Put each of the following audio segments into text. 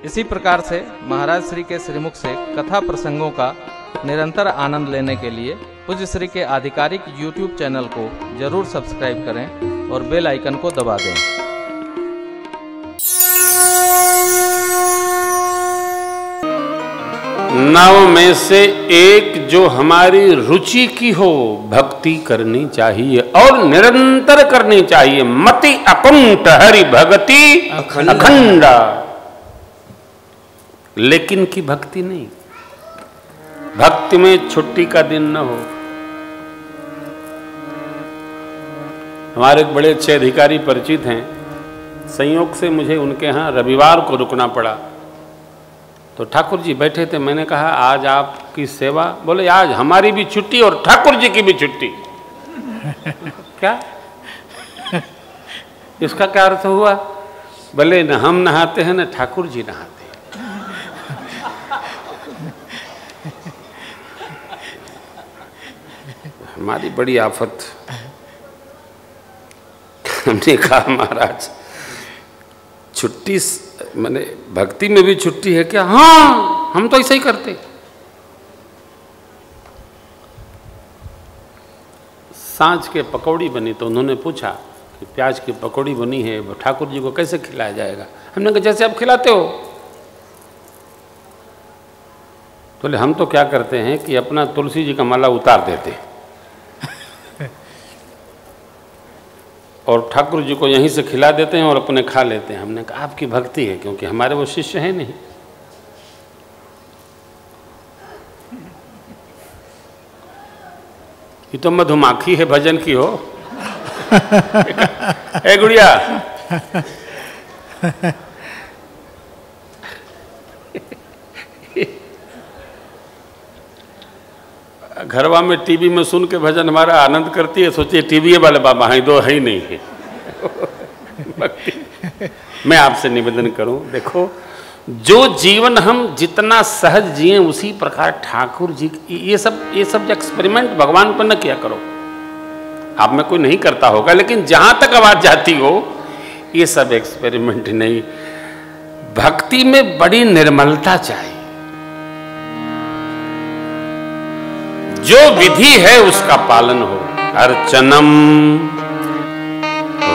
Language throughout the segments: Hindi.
इसी प्रकार से महाराज श्री के श्रीमुख से कथा प्रसंगों का निरंतर आनंद लेने के लिए पूज्य श्री के आधिकारिक YouTube चैनल को जरूर सब्सक्राइब करें और बेल आइकन को दबा दें। नव में से एक जो हमारी रुचि की हो, भक्ति करनी चाहिए और निरंतर करनी चाहिए। मति अकुंठ हरि भक्ति अखंडा, लेकिन की भक्ति नहीं। भक्ति में छुट्टी का दिन न हो। हमारे एक बड़े अच्छे अधिकारी परिचित हैं, संयोग से मुझे उनके यहाँ रविवार को रुकना पड़ा। तो ठाकुर जी बैठे थे, मैंने कहा आज आपकी सेवा। बोले आज हमारी भी छुट्टी और ठाकुर जी की भी छुट्टी। क्या इसका क्या अर्थ हुआ? बोले न हम नहाते हैं न ठाकुर जी नहाते हैं। हमारी बड़ी आफत। हमने कहा महाराज छुट्टी मैंने भक्ति में भी छुट्टी है क्या? हाँ, हम तो ऐसा ही करते। सांझ के पकौड़ी बनी तो उन्होंने पूछा कि प्याज की पकौड़ी बनी है, वो ठाकुर जी को कैसे खिलाया जाएगा? हमने कहा जैसे आप खिलाते हो। तो हम तो क्या करते हैं कि अपना तुलसी जी का माला उतार देते हैं और ठाकुर जी को यहीं से खिला देते हैं और अपने खा लेते हैं। हमने कहा आपकी भक्ति है, क्योंकि हमारे वो शिष्य हैं नहीं। ये तो मधुमाखी है भजन की हो। ए गुड़िया, घरवा में टीवी में सुन के भजन हमारा आनंद करती है। सोचिए टीवी वाले बाबा हैं, दो है ही नहीं है। मैं आपसे निवेदन करूं, देखो जो जीवन हम जितना सहज जिए उसी प्रकार ठाकुर जी ये सब एक्सपेरिमेंट भगवान पर न किया करो। आप में कोई नहीं करता होगा, लेकिन जहां तक आवाज जाती हो ये सब एक्सपेरिमेंट नहीं। भक्ति में बड़ी निर्मलता चाहिए। जो विधि है उसका पालन हो। अर्चनम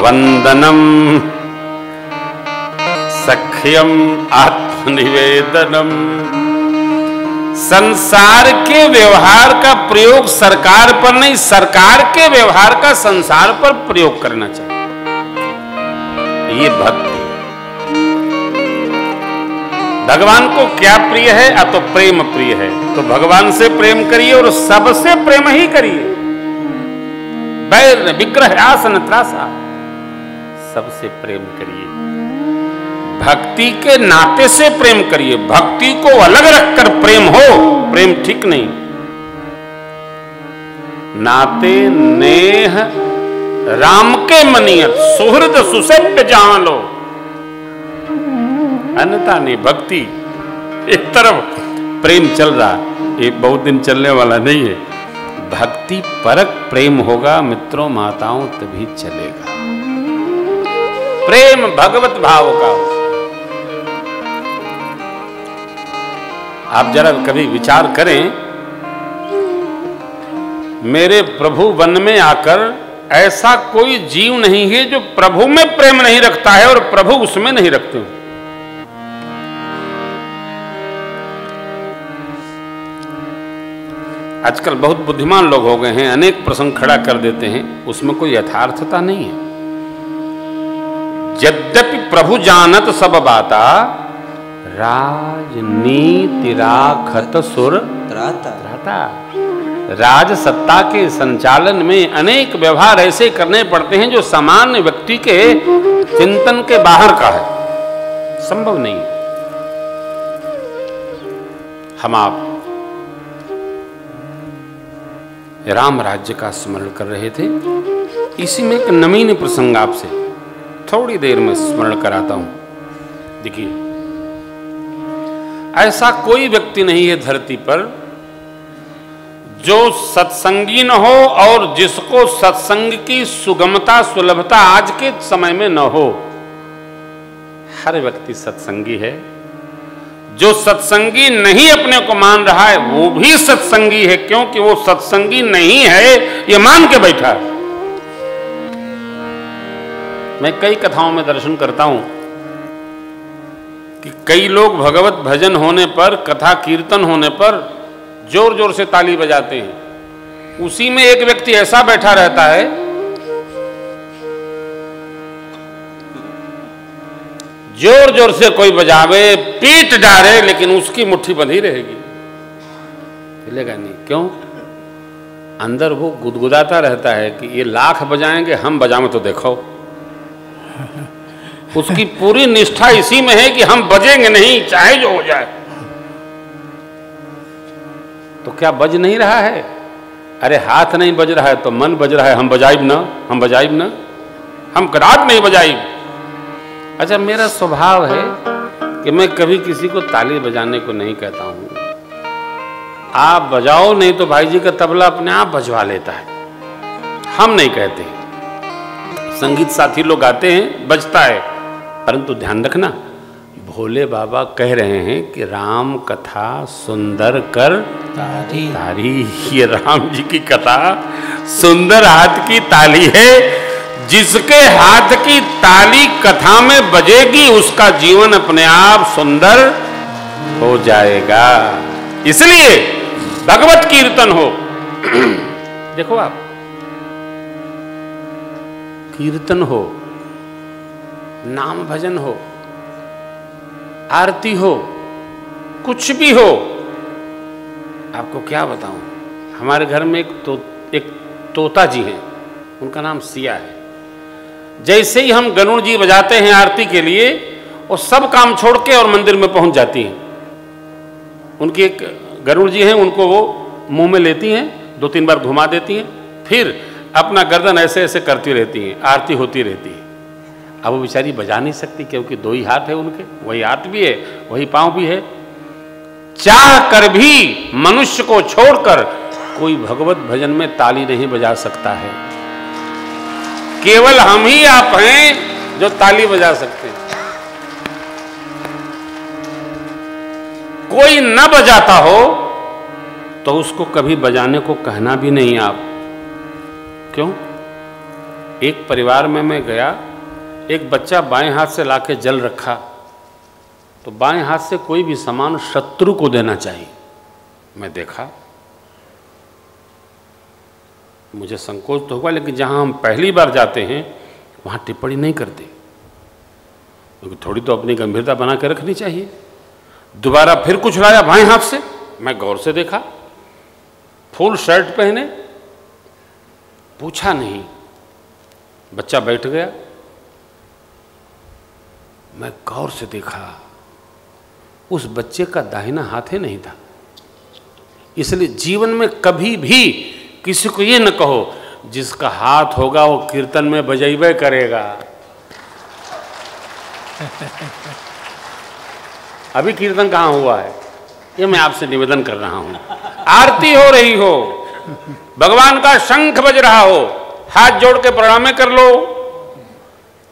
वंदनम सख्यम आत्मनिवेदनम। संसार के व्यवहार का प्रयोग सरकार पर नहीं, सरकार के व्यवहार का संसार पर प्रयोग करना चाहिए। ये भक्ति। भगवान को क्या प्रिय है? तो प्रेम प्रिय है, तो भगवान से प्रेम करिए और सबसे प्रेम ही करिए। बैर विग्रह आसन त्रासा, सबसे प्रेम करिए। भक्ति के नाते से प्रेम करिए। भक्ति को अलग रखकर प्रेम हो, प्रेम ठीक नहीं। नाते नेह राम के मनियत, सुहृद सुसेप्ट जान लो। अन्यथा नहीं। भक्ति एक तरफ प्रेम चल रहा, ये बहुत दिन चलने वाला नहीं है। भक्ति परक प्रेम होगा मित्रों माताओं, तभी चलेगा। प्रेम भगवत भाव का। आप जरा कभी विचार करें, मेरे प्रभु वन में आकर ऐसा कोई जीव नहीं है जो प्रभु में प्रेम नहीं रखता है और प्रभु उसमें नहीं रखते हैं। आजकल बहुत बुद्धिमान लोग हो गए हैं, अनेक प्रसंग खड़ा कर देते हैं, उसमें कोई यथार्थता नहीं है। यद्यपि प्रभु जानत सब बाता, राजनीति राखत सुर त्राता। राज सत्ता के संचालन में अनेक व्यवहार ऐसे करने पड़ते हैं जो सामान्य व्यक्ति के चिंतन के बाहर का है, संभव नहीं। हम आप राम राज्य का स्मरण कर रहे थे। इसी में एक नवीन प्रसंग आपसे थोड़ी देर में स्मरण कराता हूं। देखिए, ऐसा कोई व्यक्ति नहीं है धरती पर जो सत्संगी न हो और जिसको सत्संग की सुगमता सुलभता आज के समय में न हो। हर व्यक्ति सत्संगी है जो सत्संगी नहीं अपने को मान रहा है वो भी सत्संगी है, क्योंकि वो सत्संगी नहीं है ये मान के बैठा है। मैं कई कथाओं में दर्शन करता हूं कि कई लोग भगवत भजन होने पर, कथा कीर्तन होने पर जोर जोर से ताली बजाते हैं। उसी में एक व्यक्ति ऐसा बैठा रहता है जोर जोर से कोई बजावे, पीट डाले, लेकिन उसकी मुट्ठी बंधी रहेगी, हिलेगा नहीं। क्यों? अंदर वो गुदगुदाता रहता है कि ये लाख बजाएंगे, हम बजाएं तो देखो। उसकी पूरी निष्ठा इसी में है कि हम बजेंगे नहीं, चाहे जो हो जाए। तो क्या बज नहीं रहा है? अरे हाथ नहीं बज रहा है तो मन बज रहा है, हम बजाइब ना, हम बजाइब ना, हम कदाच नहीं बजाइब। अच्छा, मेरा स्वभाव है कि मैं कभी किसी को ताली बजाने को नहीं कहता हूं। आप बजाओ, नहीं तो भाई जी का तबला अपने आप बजवा लेता है, हम नहीं कहते। संगीत साथी लोग गाते हैं, बजता है, परंतु ध्यान रखना, भोले बाबा कह रहे हैं कि राम कथा सुंदर कर तारी। ये राम जी की कथा सुंदर हाथ की ताली है। जिसके हाथ की ताली कथा में बजेगी उसका जीवन अपने आप सुंदर हो जाएगा। इसलिए भगवत कीर्तन हो। देखो आप, कीर्तन हो, नाम भजन हो, आरती हो, कुछ भी हो, आपको क्या बताऊं। हमारे घर में एक तोता जी हैं, उनका नाम सिया है। जैसे ही हम गरुड़ जी बजाते हैं आरती के लिए, वो सब काम छोड़ के और मंदिर में पहुंच जाती हैं। उनकी एक गरुड़ जी हैं, उनको वो मुंह में लेती हैं, 2-3 बार घुमा देती हैं, फिर अपना गर्दन ऐसे ऐसे करती रहती हैं, आरती होती रहती है। अब वो बेचारी बजा नहीं सकती क्योंकि 2 ही हाथ है उनके, वही हाथ भी है, वही पांव भी है। चाह कर भी मनुष्य को छोड़कर कोई भगवत भजन में ताली नहीं बजा सकता है। केवल हम ही आप हैं जो ताली बजा सकते हैं। कोई न बजाता हो तो उसको कभी बजाने को कहना भी नहीं आप। क्यों? एक परिवार में मैं गया, एक बच्चा बाएं हाथ से लाके जल रखा, तो बाएं हाथ से कोई भी सामान शत्रु को देना चाहिए। मैं देखा, मुझे संकोच तो हुआ, लेकिन जहां हम पहली बार जाते हैं वहां टिप्पणी नहीं करते, क्योंकि थोड़ी तो अपनी गंभीरता बना के रखनी चाहिए। दोबारा फिर कुछ लाया बाएं हाथ से, मैं गौर से देखा, फुल शर्ट पहने, पूछा नहीं, बच्चा बैठ गया। मैं गौर से देखा, उस बच्चे का दाहिना हाथ ही नहीं था। इसलिए जीवन में कभी भी किसी को ये न कहो जिसका हाथ होगा वो कीर्तन में बजाइबे करेगा। अभी कीर्तन कहाँ हुआ है, ये मैं आपसे निवेदन कर रहा हूं। आरती हो रही हो, भगवान का शंख बज रहा हो, हाथ जोड़ के प्रणाम कर लो।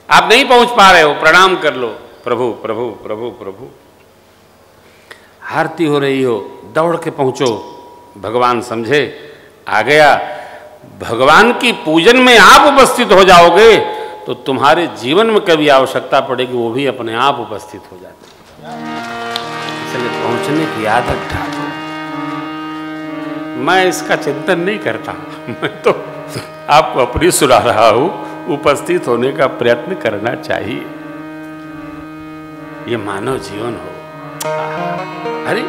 आप नहीं पहुंच पा रहे हो, प्रणाम कर लो, प्रभु प्रभु प्रभु प्रभु। आरती हो रही हो, दौड़ के पहुंचो, भगवान समझे आ गया। भगवान की पूजन में आप उपस्थित हो जाओगे तो तुम्हारे जीवन में कभी आवश्यकता पड़ेगी, वो भी अपने आप उपस्थित हो जाती है। इसलिए पहुंचने की आदत डालो। मैं इसका चिंतन नहीं करता, मैं तो आपको अपनी सुना रहा हूं, उपस्थित होने का प्रयत्न करना चाहिए। ये मानव जीवन हो। अरे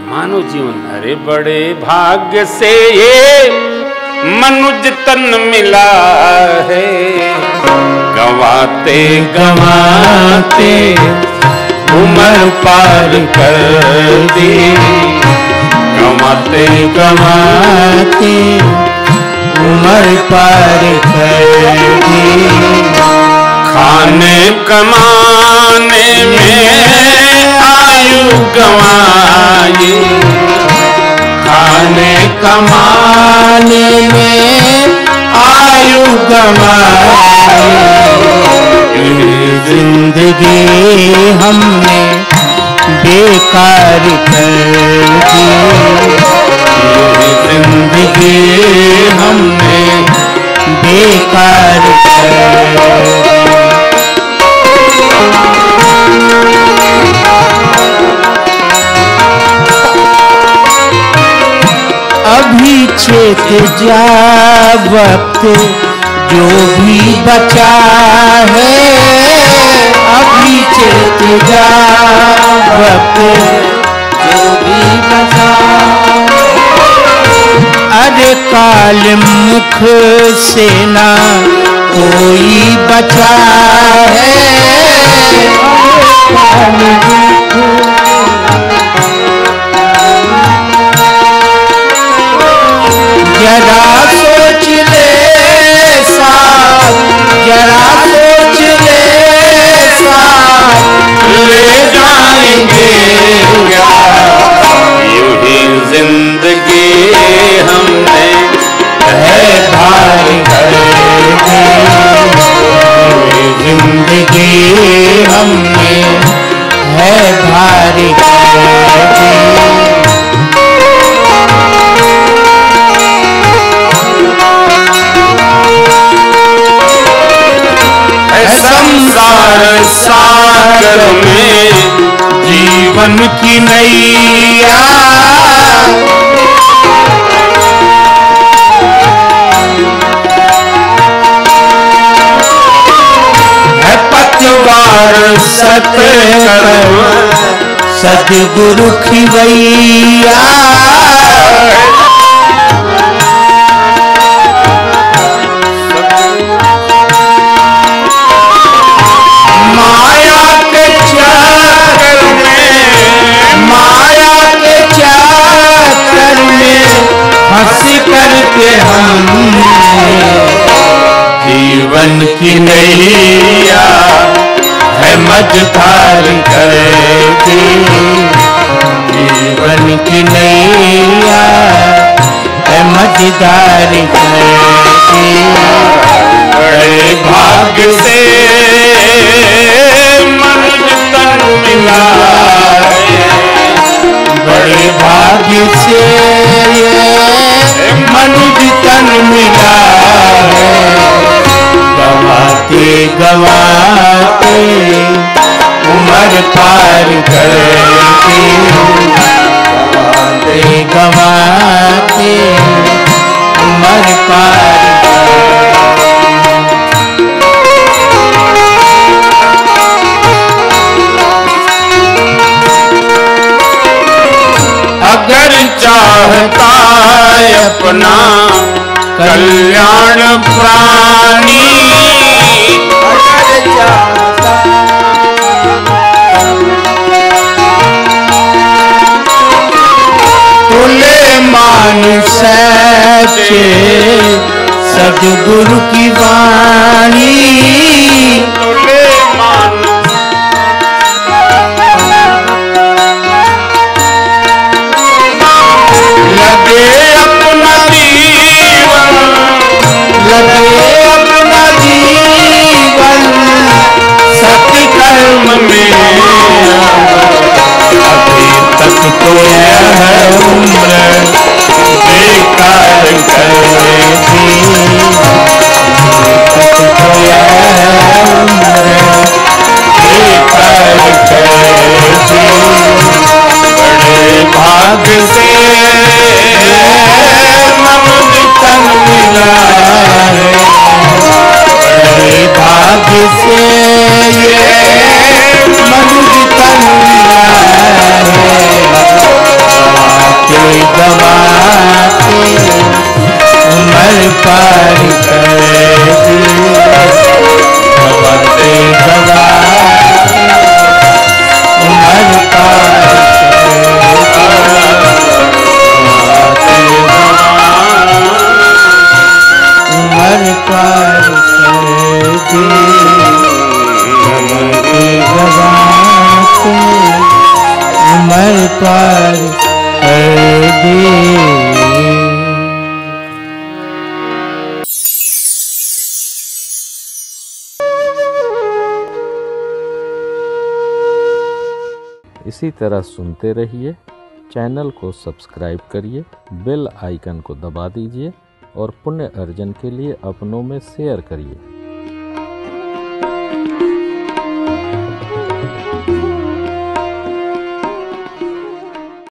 मानव जीवन, अरे बड़े भाग्य से ये मनुज तन मिला है, गंवाते गंवाते उम्र पार कर दी, गंवाते गंवाते उम्र पार कर दी। खाने कमाने में आयु गंवाई, खाने कमाने में आयु गंवाई, जिंदगी हमने बेकार कर दी, जिंदगी हमने बेकार कर दी। अभी चेत जा वक्त जो भी बचा है, अभी चेत जा वक्त जो भी बचा। अरे काल मुख से ना कोई बचा है, जरा सोच ले साथ, जरा सोच ले साथ, ले जाएंगे क्या यूं ही जिंदगी हमने है भारी कर दी, जिंदगी हमने है भारी कर दी। संसार सागर में जीवन की नैया, है पतवार सतकर्म सदगुरु खिवैया। माया के चक्कर में हंस करके हमने जीवन की नैया है मझधार कर दी, जीवन की नैया है मझधार कर दी। बड़े भाग्य से मनुष्य तन मिला है, बड़े भाग्य से मनुष्य तन मिला है, गवाते गवाते उम्र पार करके, गवाते गवाते उम्र पार अगर चाहता है अपना कल्याण प्राणी, अगर चाहता तुले मान सचे सदगुरु की वाणी, तुले मान लगे अपना जीवन, लगे अपना जीवन सत्य कर्म में। अभी तक तो यह उम्र बेकार कर दी, तक तो यह उम्र बेकार कर दी। बड़े भाग्य से मनुष्य तन मिला है, बड़े भाग्य से ये मनुष्य तन मिला है, गवाते उम्र पार कर दी, गवाते गवाते उम्र पार उम्र पार कर दी, गवाते गवाते उम्र पार कर दी। इसी तरह सुनते रहिए। चैनल को सब्सक्राइब करिए, बेल आइकन को दबा दीजिए और पुण्य अर्जन के लिए अपनों में शेयर करिए।